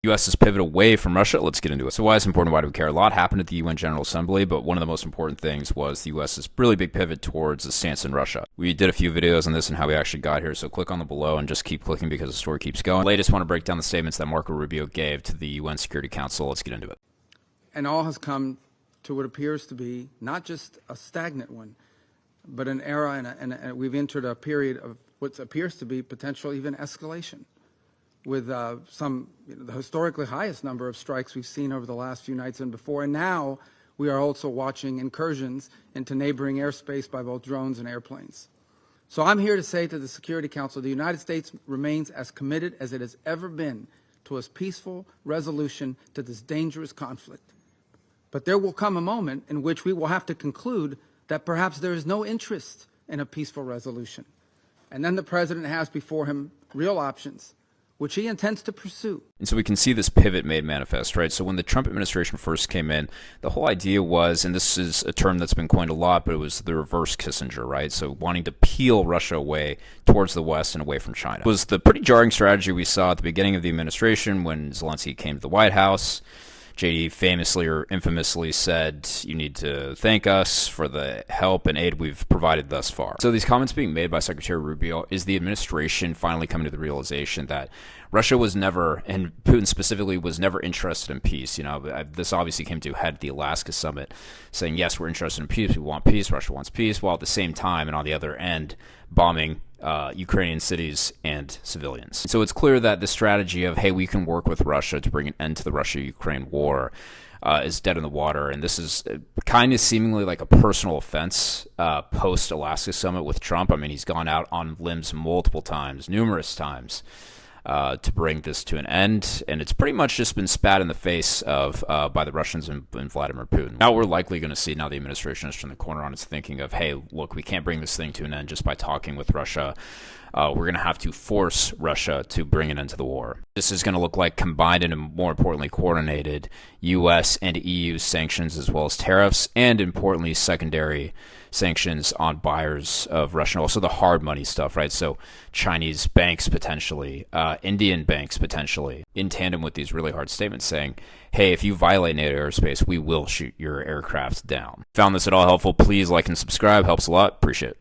U.S. has pivoted away from Russia. Let's get into it. So why is it important? Why do we care? A lot happened at the UN General Assembly, but one of the most important things was the U.S.'s really big pivot towards a stance in Russia. We did a few videos on this and how we actually got here, so click on the below and just keep clicking because the story keeps going. Latest, want to break down the statements that Marco Rubio gave to the UN Security Council. Let's get into it. And all has come to what appears to be not just a stagnant one, but an era, and we've entered a period of what appears to be potential even escalation, with the historically highest number of strikes we've seen over the last few nights and before. And now we are also watching incursions into neighboring airspace by both drones and airplanes. So I'm here to say to the Security Council, the United States remains as committed as it has ever been to a peaceful resolution to this dangerous conflict. But there will come a moment in which we will have to conclude that perhaps there is no interest in a peaceful resolution. And then the President has before him real options, which he intends to pursue. And so we can see this pivot made manifest, right? So when the Trump administration first came in, the whole idea was, and this is a term that's been coined a lot, but it was the reverse Kissinger, right? So wanting to peel Russia away towards the West and away from China. It was the pretty jarring strategy we saw at the beginning of the administration when Zelensky came to the White House. JD famously or infamously said, you need to thank us for the help and aid we've provided thus far. So these comments being made by Secretary Rubio, is the administration finally coming to the realization that Russia was never, and Putin specifically, was never interested in peace. You know, this obviously came to a head at the Alaska summit, saying, yes, we're interested in peace, we want peace, Russia wants peace, while at the same time and on the other end, bombing Ukrainian cities and civilians. So it's clear that the strategy of, hey, we can work with Russia to bring an end to the Russia-Ukraine war is dead in the water. And this is kind of seemingly like a personal offense post-Alaska summit with Trump. I mean, he's gone out on limbs multiple times, numerous times, to bring this to an end, and it's pretty much just been spat in the face of by the Russians and Vladimir Putin. Now we're likely going to see, now the administration has turned the corner on its thinking of, hey, look, we can't bring this thing to an end just by talking with Russia. We're going to have to force Russia to bring an end to the war. This is going to look like combined and, more importantly, coordinated U.S. and EU sanctions, as well as tariffs, and importantly, secondary sanctions on buyers of Russian, also the hard money stuff, right? So Chinese banks potentially, Indian banks potentially, in tandem with these really hard statements saying, hey, if you violate NATO airspace, we will shoot your aircraft down. Found this at all helpful? Please like and subscribe. Helps a lot. Appreciate it.